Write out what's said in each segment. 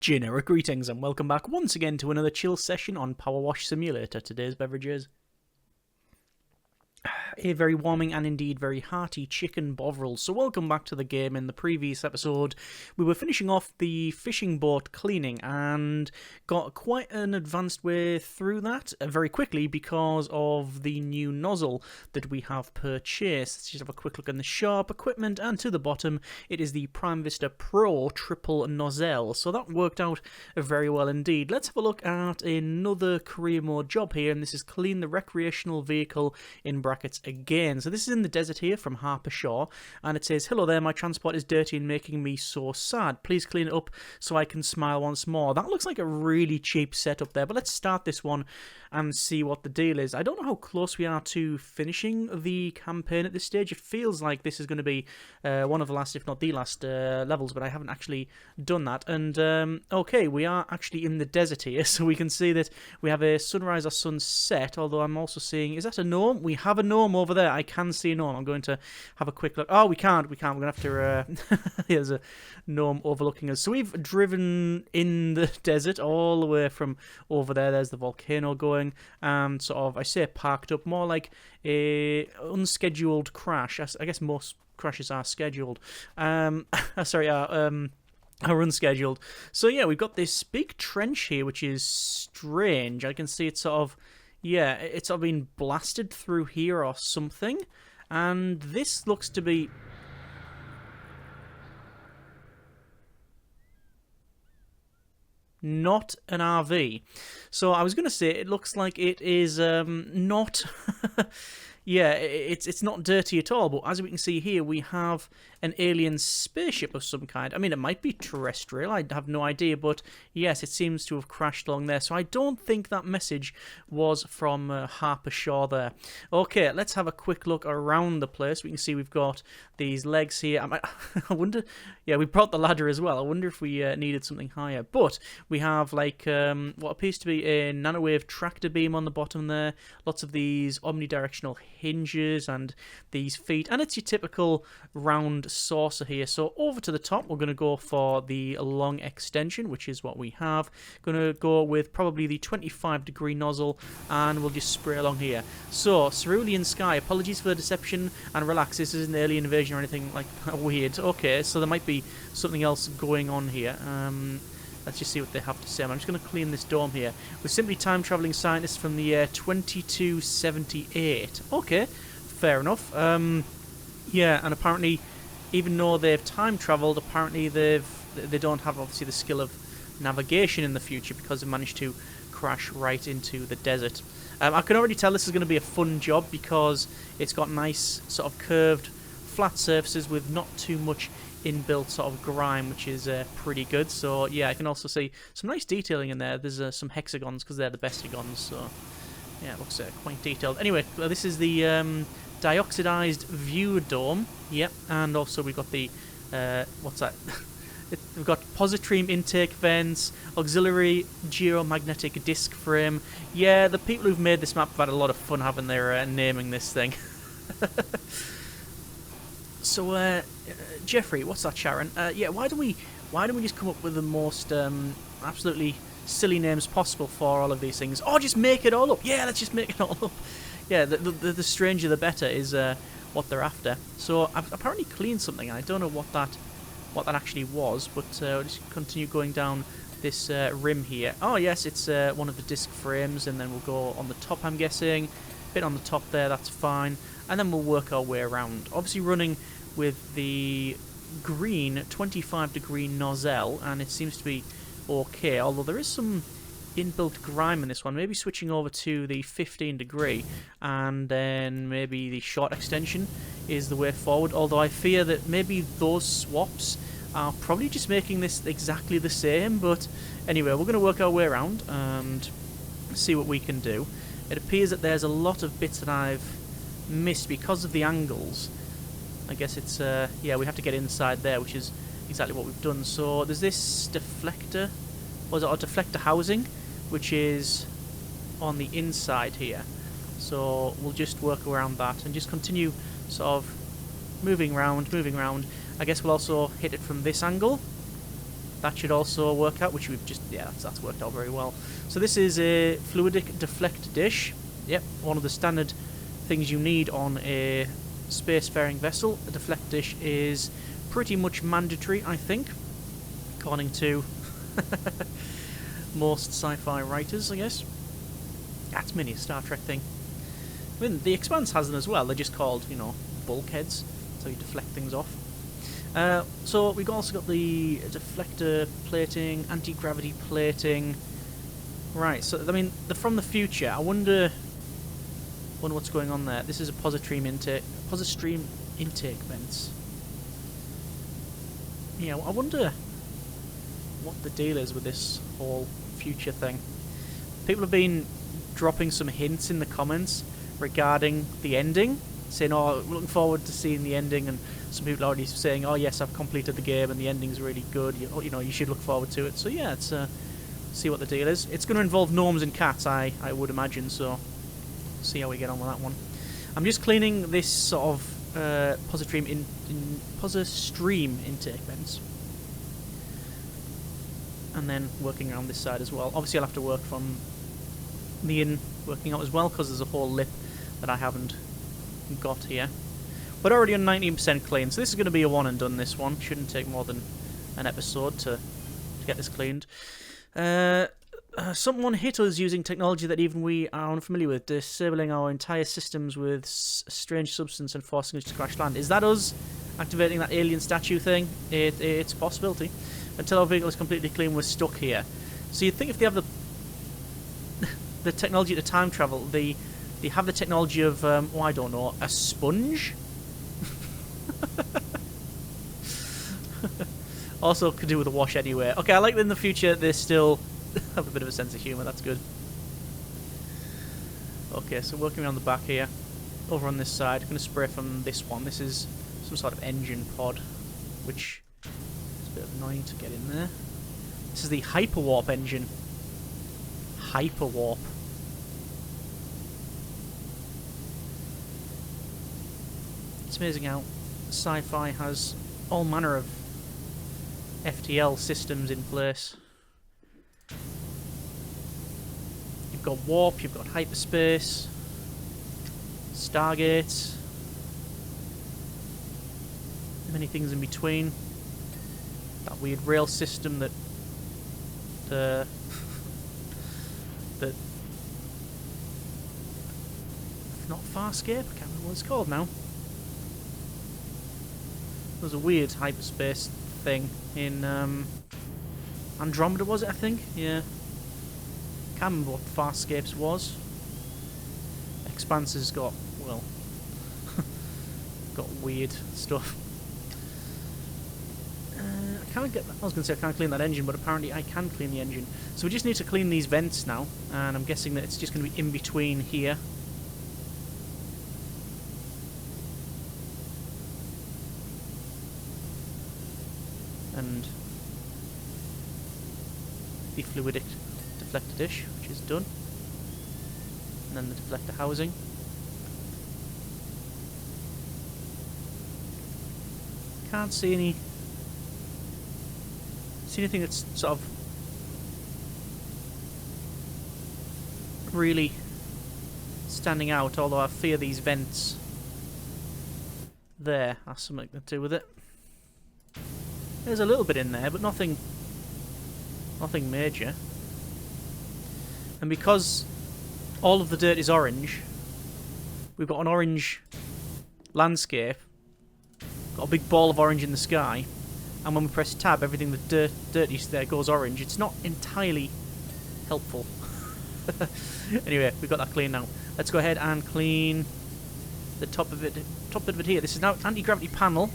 Generic greetings and welcome back once again to another chill session on PowerWash Simulator. Today's beverages: a very warming and indeed very hearty chicken bovril. So welcome back to the game. In the previous episode we were finishing off the fishing boat cleaning and got quite an advanced way through that very quickly because of the new nozzle that we have purchased. Let's just have a quick look in the shop, equipment, and to the bottom it is the Prime Vista Pro triple nozzle. So that worked out very well indeed. Let's have a look at another career mode job here, and this is clean the recreational vehicle in brackets again. So this is in the desert here from Harper Shaw, and it says, "Hello there, my transport is dirty and making me so sad. Please clean it up so I can smile once more." That looks like a really cheap setup there, but let's start this one and see what the deal is. I don't know how close we are to finishing the campaign at this stage. It feels like this is going to be one of the last, if not the last, levels, but I haven't actually done that. And okay, we are actually in the desert here, so we can see that we have a sunrise or sunset, although I'm also seeing, is that a gnome? We have a gnome over there. I can see a gnome. I'm going to have a quick look. Oh, we can't. We're going to have to... There's a gnome overlooking us. So we've driven in the desert all the way from over there. There's the volcano going. Sort of, I say parked up, more like a unscheduled crash. I guess most crashes are scheduled. Sorry, are unscheduled. So yeah, we've got this big trench here, which is strange. I can see it's sort of, yeah, it's sort of been blasted through here or something. And this looks to be... not an RV. So I was going to say it looks like it is not... yeah, it's not dirty at all, but as we can see here, we have an alien spaceship of some kind. I mean, it might be terrestrial, I have no idea, but yes, it seems to have crashed along there. So I don't think that message was from Harper Shaw there. Okay, let's have a quick look around the place. We can see we've got these legs here. I wonder... yeah, we brought the ladder as well. I wonder if we needed something higher. But we have, like, what appears to be a nanowave tractor beam on the bottom there. Lots of these omnidirectional hinges and these feet. And it's your typical round saucer here. So over to the top, we're going to go for the long extension, which is what we have. Going to go with probably the 25-degree nozzle, and we'll just spray along here. So, cerulean sky. Apologies for the deception, and relax, this isn't alien invasion or anything like weird. Okay, so there might be something else going on here. Let's just see what they have to say. I'm just going to clean this dome here. We're simply time-travelling scientists from the year 2278. Okay, fair enough. Yeah, and apparently, even though they've time-travelled, apparently they don't have, obviously, the skill of navigation in the future because they managed to crash right into the desert. I can already tell this is going to be a fun job because it's got nice, sort of curved, flat surfaces with not too much inbuilt sort of grime, which is pretty good. So yeah, I can also see some nice detailing in there. There's some hexagons because they're the bestigons, so yeah, it looks quite detailed. Anyway, this is the dioxidized view dome. Yep, and also we've got the what's that? We've got positron intake vents, auxiliary geomagnetic disc frame. Yeah, the people who've made this map have had a lot of fun having their naming this thing. So, Jeffrey, what's that, Sharon? Yeah, why don't we just come up with the most absolutely silly names possible for all of these things? Or just make it all up. Yeah, let's just make it all up. Yeah, the stranger the better is what they're after. So I've apparently cleaned something. I don't know what that actually was, but we'll just continue going down this rim here. Oh yes, it's one of the disc frames, and then we'll go on the top, I'm guessing. Bit on the top there, that's fine. And then we'll work our way around. Obviously running with the green 25-degree nozzle, and it seems to be okay, although there is some inbuilt grime in this one. Maybe switching over to the 15-degree, and then maybe the short extension is the way forward, although I fear that maybe those swaps are probably just making this exactly the same. But anyway, we're going to work our way around and see what we can do. It appears that there's a lot of bits that I've missed because of the angles. I guess it's, yeah, we have to get inside there, which is exactly what we've done. So there's this deflector, or deflector housing, which is on the inside here. So we'll just work around that and just continue sort of moving around. I guess we'll also hit it from this angle. That should also work out, which we've just... yeah, that's worked out very well. So this is a fluidic deflect dish. Yep, one of the standard things you need on a spacefaring vessel. A deflect dish is pretty much mandatory, I think, according to most sci-fi writers, I guess. That's mainly a Star Trek thing. I mean, The Expanse has them as well. They're just called, you know, bulkheads, so you deflect things off. So we've also got the deflector plating, anti-gravity plating. Right, so I mean, they're from the future. I wonder what's going on there. This is a positron intake vents. Yeah, I wonder what the deal is with this whole future thing. People have been dropping some hints in the comments regarding the ending, saying, oh, we're looking forward to seeing the ending, and some people are already saying, oh yes, I've completed the game and the ending's really good, you know, you should look forward to it. So yeah, let's see what the deal is. It's going to involve gnomes and cats, I would imagine, so see how we get on with that one. I'm just cleaning this sort of positron intake vents, and then working around this side as well. Obviously I'll have to work from the in working out as well, because there's a whole lip that I haven't got here. But already on 19% clean, so this is going to be a one and done, this one. Shouldn't take more than an episode to get this cleaned. Someone hit us using technology that even we are unfamiliar with, disabling our entire systems with strange substance and forcing us to crash land. Is that us activating that alien statue thing? It's a possibility. Until our vehicle is completely clean, we're stuck here. So you'd think if they have the technology to time travel, they have the technology of, oh, I don't know, a sponge? Also could do with a wash anyway. Okay, I like that in the future they still have a bit of a sense of humour, that's good. Okay, so working around the back here. Over on this side, I'm going to spray from this one. This is some sort of engine pod, which is a bit annoying to get in there. This is the hyperwarp engine. Hyperwarp. It's amazing how sci-fi has all manner of FTL systems in place. You've got warp, you've got hyperspace, stargates, many things in between. That weird rail system that not Farscape, I can't remember what it's called now. There's a weird hyperspace thing in Andromeda, was it, I think? Yeah. Can't remember what Farscape's was. Expanse has got, well, got weird stuff. I can't get that. I was going to say I can't clean that engine, but apparently I can clean the engine. So we just need to clean these vents now, and I'm guessing that it's just going to be in between here. And the fluidic deflector dish, which is done, and then the deflector housing. Can't see anything that's sort of really standing out, although I fear these vents there has something to do with it. There's a little bit in there, but nothing major. And because all of the dirt is orange, we've got an orange landscape, got a big ball of orange in the sky, and when we press tab, everything the dirty there goes orange. It's not entirely helpful. Anyway, we've got that clean now. Let's go ahead and clean the top bit of it here. This is now anti-gravity panel,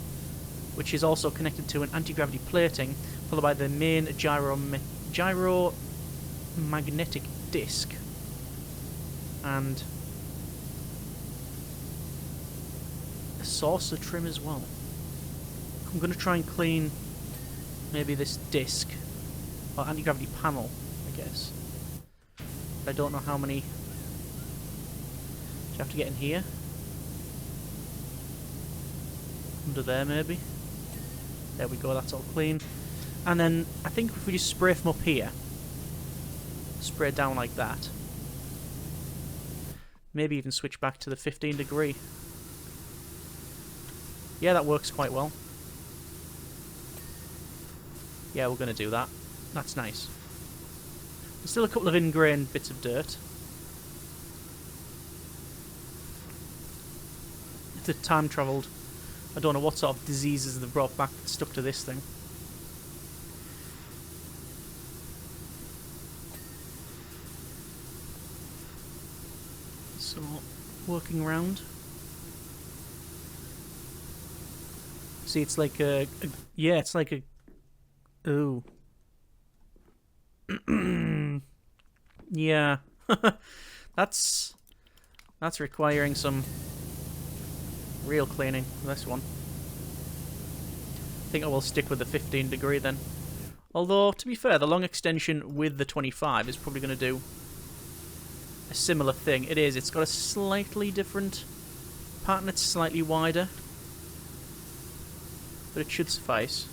which is also connected to an anti-gravity plating, followed by the main gyromagnetic disc, and a saucer trim as well. I'm going to try and clean maybe this disc, or anti-gravity panel, I guess. But I don't know how many. Do you have to get in here? Under there maybe? There we go, that's all clean. And then I think if we just spray from up here, spray down like that, maybe even switch back to the 15 degree. Yeah, that works quite well. Yeah, we're going to do that. That's nice. There's still a couple of ingrained bits of dirt. If they've time travelled, I don't know what sort of diseases they've brought back that stuck to this thing. So, working around. See, it's like yeah, it's like a... Ooh. Yeah. That's requiring some real cleaning, this one. I think I will stick with the 15 degree then. Although, to be fair, the long extension with the 25 is probably going to do a similar thing. It is. It's got a slightly different pattern. It's slightly wider. But it should suffice.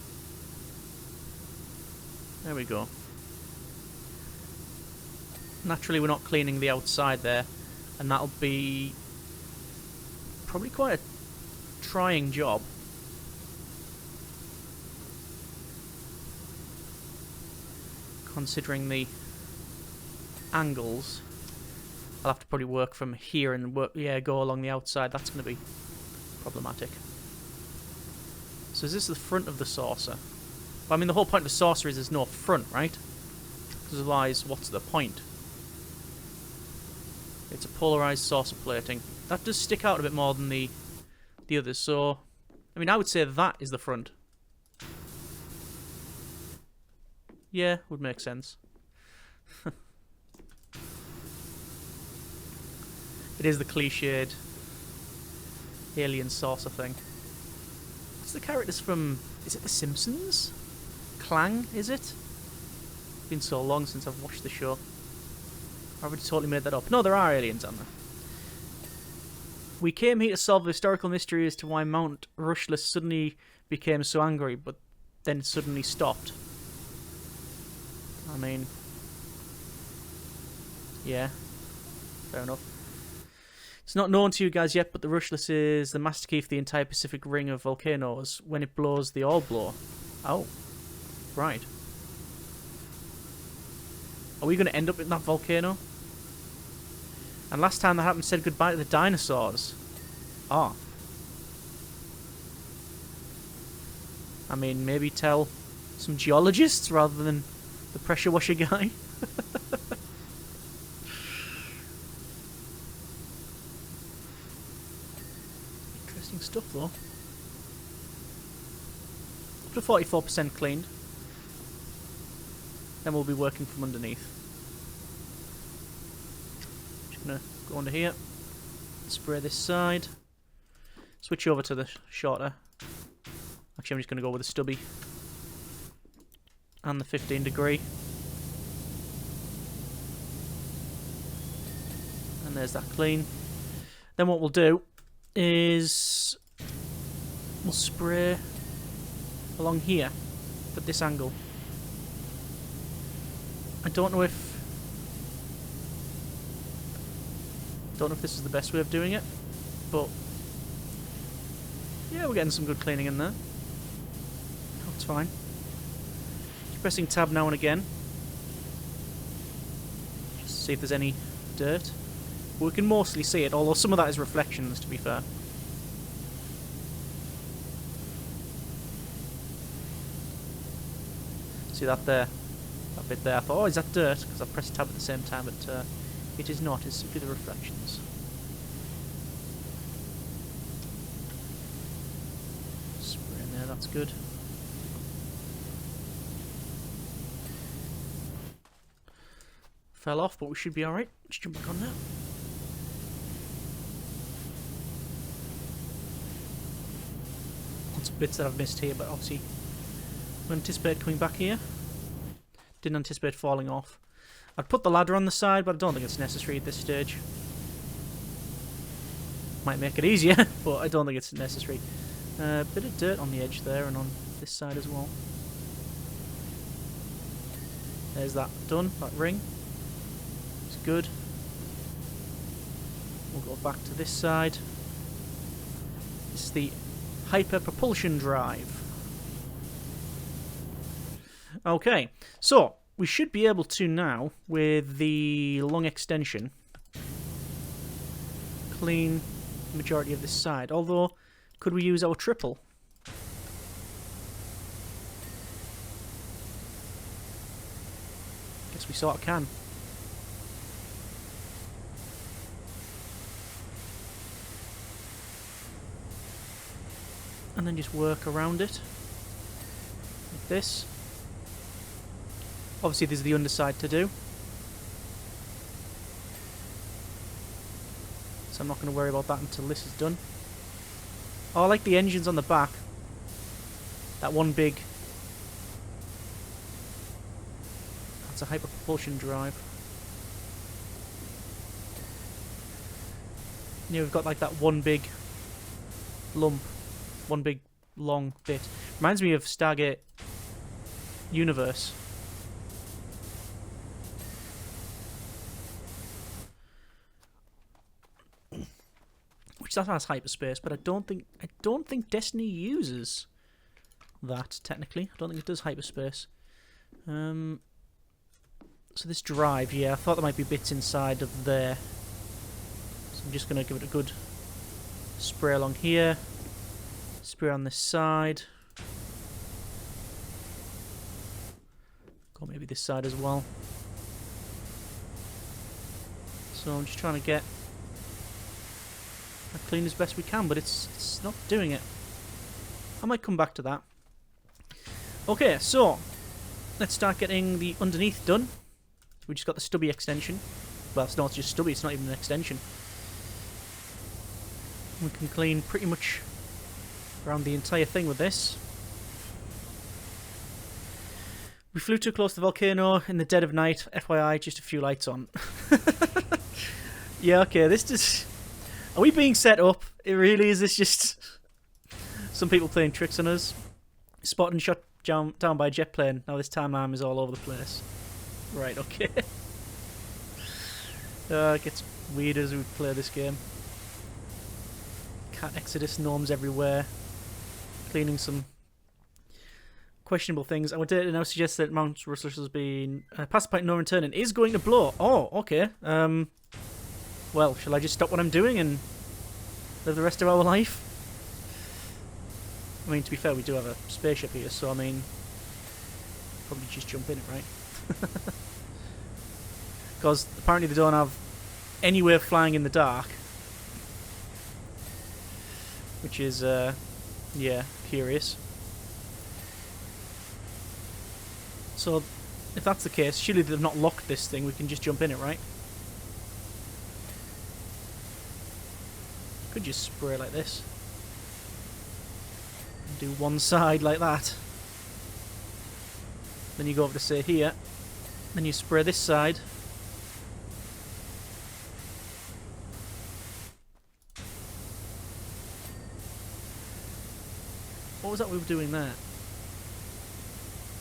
There we go. Naturally, we're not cleaning the outside there. And that'll be probably quite a trying job. Considering the angles. I'll have to probably work from here and work, yeah, go along the outside. That's going to be problematic. So is this the front of the saucer? Well, I mean, the whole point of the saucer is there's no front, right? Because otherwise, what's the point? It's a polarized saucer plating. That does stick out a bit more than the others, so... I mean, I would say that is the front. Yeah, would make sense. It is the cliched alien saucer thing. What's the characters from... Is it The Simpsons? Clang, is it? It's been so long since I've watched the show. I've already totally made that up. No, there are aliens on there. We came here to solve the historical mystery as to why Mount Rushless suddenly became so angry, but then suddenly stopped. I mean... Yeah. Fair enough. It's not known to you guys yet, but the Rushless is the master key for the entire Pacific ring of volcanoes. When it blows, they all blow. Oh. Right. Are we going to end up in that volcano? And last time that happened, said goodbye to the dinosaurs. Ah. I mean, maybe tell some geologists rather than the pressure washer guy. Interesting stuff, though. Up to 44% cleaned. Then we'll be working from underneath. Just gonna go under here, spray this side, switch over to the shorter. Actually, I'm just gonna go with the stubby and the 15 degree. And there's that clean. Then what we'll do is we'll spray along here at this angle. I don't know if this is the best way of doing it, but yeah, we're getting some good cleaning in there. That's fine. Just pressing tab now and again, just to see if there's any dirt. But we can mostly see it, although some of that is reflections, to be fair. See that there? That bit there. I thought, oh, is that dirt? Because I pressed tab at the same time, but it is not. It's simply the reflections. Spray in there, that's good. Fell off, but we should be alright. Let's jump back on now. Lots of bits that I've missed here, but obviously I anticipate coming back here. Didn't anticipate falling off. I'd put the ladder on the side, but I don't think it's necessary at this stage. Might make it easier, but I don't think it's necessary. Bit of dirt on the edge there and on this side as well. There's that done, that ring. It's good. We'll go back to this side. This is the hyper propulsion drive. Okay, so we should be able to now, with the long extension, clean the majority of this side. Although, could we use our triple? Guess we sort of can. And then just work around it like this. Obviously there's the underside to do, so I'm not going to worry about that until this is done. Oh, I like the engines on the back. That one big... That's a hyper propulsion drive. Yeah, we've got like that one big lump. One big long bit. Reminds me of Stargate Universe. Which that has hyperspace, but I don't think Destiny uses that technically. I don't think it does hyperspace. So this drive, yeah, I thought there might be bits inside of there. So I'm just gonna give it a good spray along here. Spray on this side. Go maybe this side as well. So I'm just trying to get clean as best we can, but it's not doing it. I might come back to that. Okay, so let's start getting the underneath done. We just got the stubby extension. Well, it's not just stubby, it's not even an extension. We can clean pretty much around the entire thing with this. We flew too close to the volcano in the dead of night. FYI, just a few lights on. Yeah, okay, this just... Are we being set up? It really is this just... Some people playing tricks on us. Spotted and shot down by a jet plane. Now this timeline is all over the place. Right, okay. It gets weird as we play this game. Cat exodus norms everywhere. Cleaning some questionable things. I would now suggest that Mount Rushmore has been past the point of no return and is going to blow. Oh, okay. Well, shall I just stop what I'm doing and live the rest of our life? I mean, to be fair, we do have a spaceship here, so I mean, probably just jump in it, right? Because apparently they don't have anywhere flying in the dark, which is, yeah, curious. So, if that's the case, surely they've not locked this thing. We can just jump in it, right? Could just spray like this. And do one side like that. Then you go over to say here. Then you spray this side. What was that we were doing there?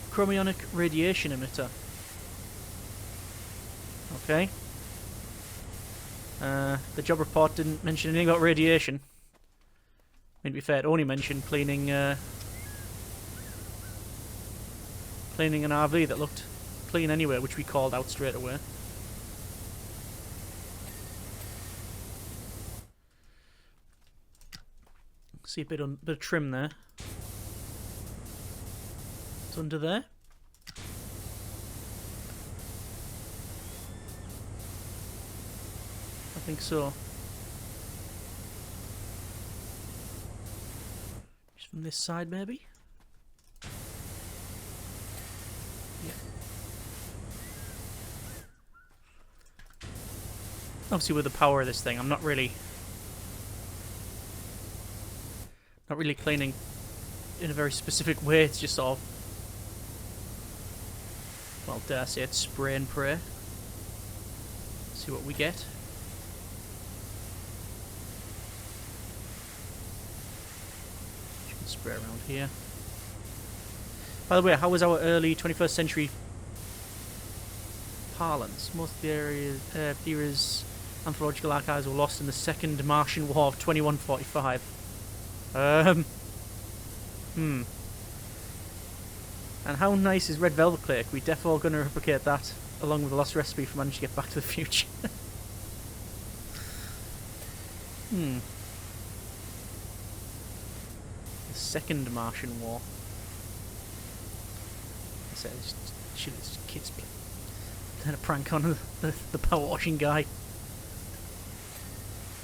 Chromionic radiation emitter. Okay. The job report didn't mention anything about radiation. I mean, to be fair, it only mentioned cleaning cleaning an RV that looked clean anyway, which we called out straight away. See a bit of trim there. It's under there. I think so. Just from this side, maybe? Yeah. Obviously, with the power of this thing, I'm not really cleaning in a very specific way. It's just sort of, well, dare I say it, spray and pray. See what we get. Spray around here. By the way, how was our early 21st century parlance. Most of the era's anthropological archives were lost in the Second Martian War of 2145. And how nice is Red Velvet Cake? We definitely going to replicate that along with the Lost Recipe for Managing to Get Back to the Future. The Second Martian War. I said, should kids playing a prank on the power washing guy.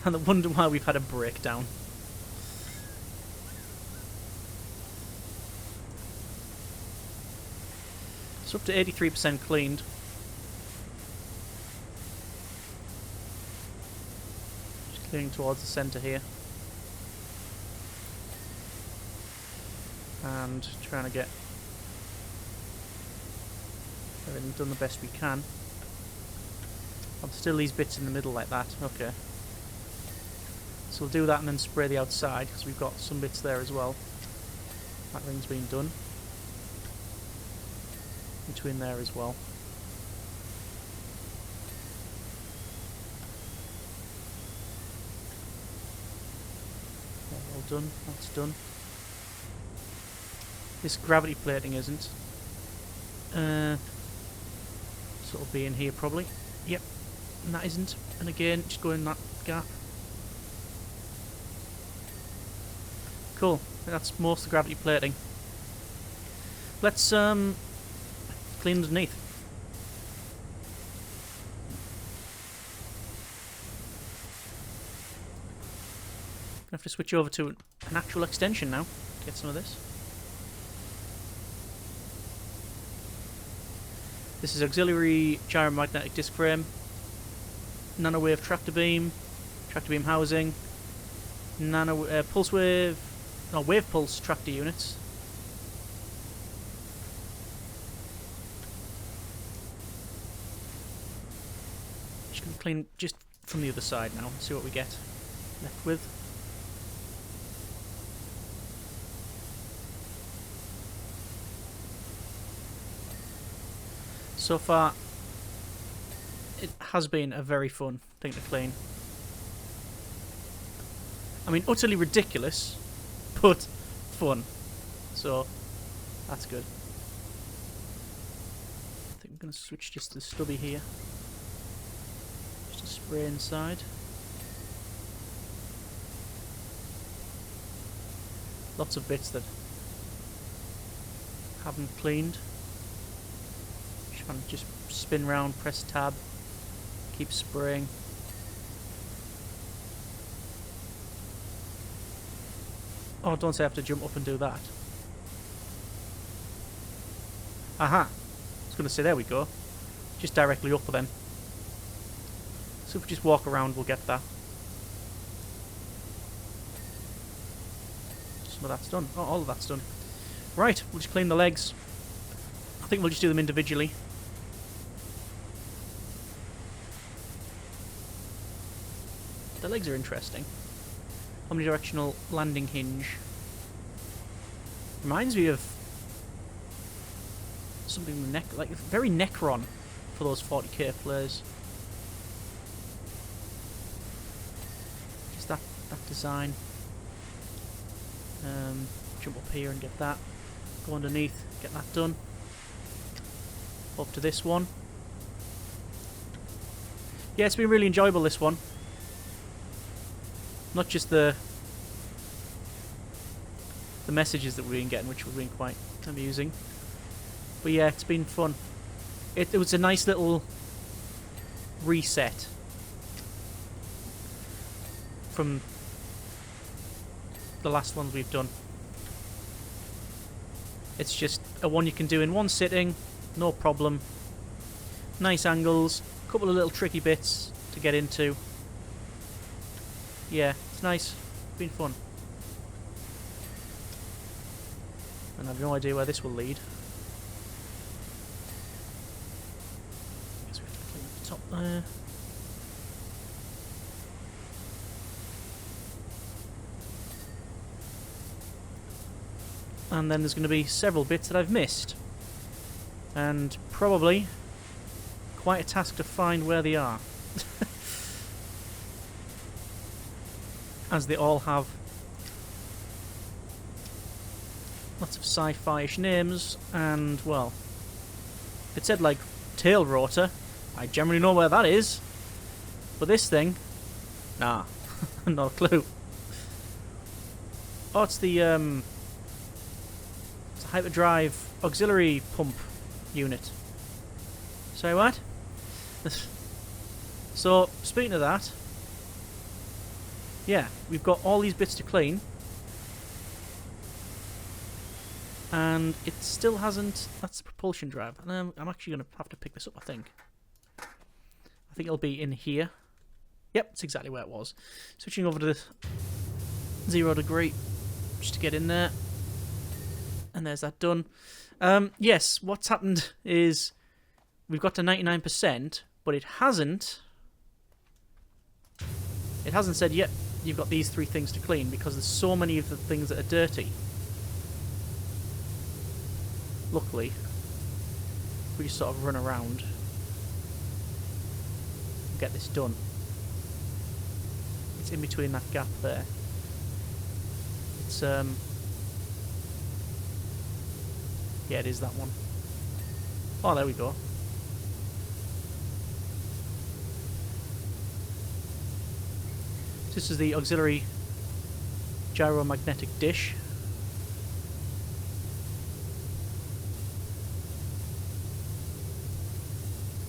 And they wonder why we've had a breakdown. It's up to 83% cleaned. Just clearing towards the centre here. And trying to get everything done the best we can. Still these bits in the middle like that. Okay. So we'll do that and then spray the outside because we've got some bits there as well. That ring's been done. Between there as well. All done. That's done. This gravity plating isn't. So it'll be in here probably. Yep. And that isn't. And again, just go in that gap. Cool. That's most of the gravity plating. Let's clean underneath. I have to switch over to an actual extension now to get some of this. This is auxiliary gyromagnetic disc frame, nanowave tractor beam housing, wave pulse tractor units. Just gonna clean just from the other side now and see what we get left with. So far, it has been a very fun thing to clean. I mean, utterly ridiculous, but fun. So, that's good. I think I'm going to switch just to the stubby here. Just a spray inside. Lots of bits that haven't cleaned. And just spin round, press tab, keep spraying. Oh, don't say I have to jump up and do that. Aha! I was going to say, there we go. Just directly up then. So if we just walk around, we'll get that. Some of that's done. Oh, all of that's done. Right, we'll just clean the legs. I think we'll just do them individually. The legs are interesting. Omnidirectional landing hinge. Reminds me of something like very Necron for those 40k players. Just that design. Jump up here and get that. Go underneath, get that done. Up to this one. Yeah, it's been really enjoyable, this one. Not just the messages that we've been getting, which have been quite amusing. But yeah, it's been fun. It was a nice little reset from the last ones we've done. It's just a one you can do in one sitting, no problem. Nice angles, a couple of little tricky bits to get into. Yeah, it's nice. It's been fun. And I have no idea where this will lead. Guess we have to clean up the top there. And then there's going to be several bits that I've missed. And probably Quite a task to find where they are. As they all have lots of sci-fi-ish names, and, well, it said, like, tail rotor. I generally know where that is. But this thing, nah, not a clue. Oh, it's the hyperdrive auxiliary pump unit. Sorry, what? So, speaking of that, yeah, we've got all these bits to clean. And it still hasn't... That's the propulsion drive. And I'm actually going to have to pick this up, I think. I think it'll be in here. Yep, it's exactly where it was. Switching over to the 0 degree, just to get in there. And there's that done. Yes, what's happened is we've got to 99%, but it hasn't... It hasn't said, yep, you've got these 3 things to clean, because there's so many of the things that are dirty. Luckily, we just sort of run around and get this done. It's in between that gap there. It's, yeah, it is that one. Oh, there we go. This is the auxiliary gyromagnetic dish.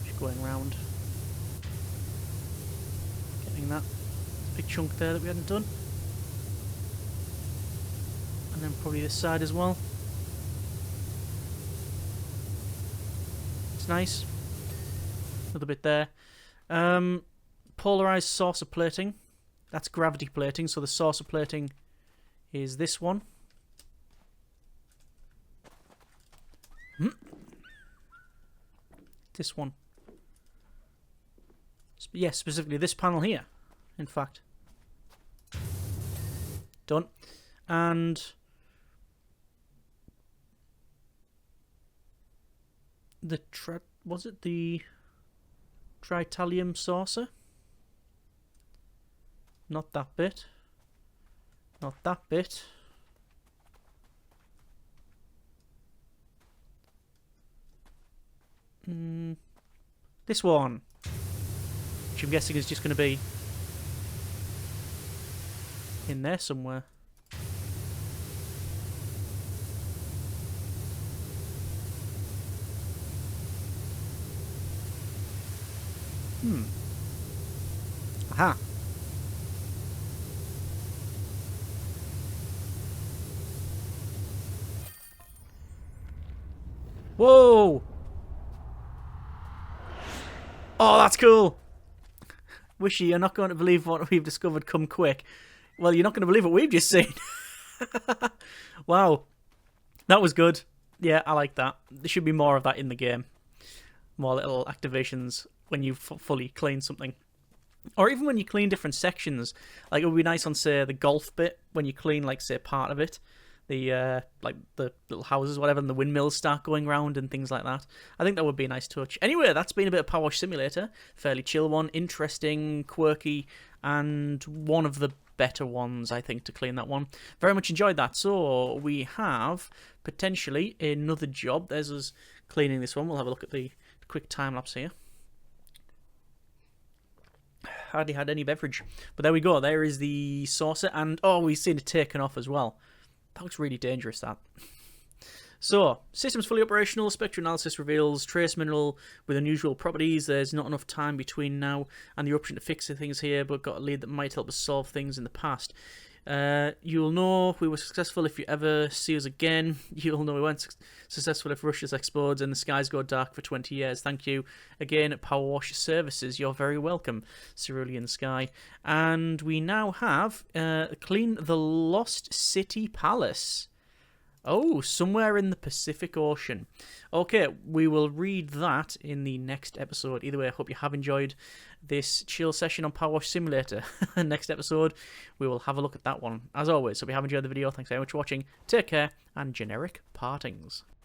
Just going around. Getting that big chunk there that we hadn't done. And then probably this side as well. It's nice. Another bit there. Polarized saucer plating. That's gravity plating, so the saucer plating is this one. This one. Yes, specifically this panel here, in fact. Done. And the was it the tritalium saucer? Not that bit. Not that bit. This one. Which I'm guessing is just going to be in there somewhere. Aha. Whoa! Oh, that's cool! Wishy, you're not going to believe what we've discovered come quick. Well, you're not going to believe what we've just seen. Wow. That was good. Yeah, I like that. There should be more of that in the game. More little activations when you fully clean something. Or even when you clean different sections. Like, it would be nice on, say, the golf bit, when you clean, like, say, part of it. The like the little houses, whatever, and the windmills start going round and things like that. I think that would be a nice touch. Anyway, that's been a bit of PowerWash Simulator. Fairly chill one, interesting, quirky, and one of the better ones, I think, to clean that one. Very much enjoyed that. So we have potentially another job. There's us cleaning this one. We'll have a look at the quick time lapse here. Hardly had any beverage, but there we go. There is the saucer, and oh, we've seen it taken off as well. That looks really dangerous, that. So, system's fully operational. Spectral analysis reveals trace mineral with unusual properties. There's not enough time between now and the option to fix the things here, but got a lead that might help us solve things in the past. You'll know we were successful if you ever see us again. You'll know we weren't successful if Russia's explodes and the skies go dark for 20 years. Thank you again at PowerWash Services. You're very welcome, Cerulean Sky. And we now have clean the Lost City Palace. Oh, somewhere in the Pacific Ocean. Okay, we will read that in the next episode. Either way, I hope you have enjoyed this chill session on PowerWash Simulator. Next episode, we will have a look at that one. As always, so if you have enjoyed the video, thanks very much for watching. Take care, and generic partings.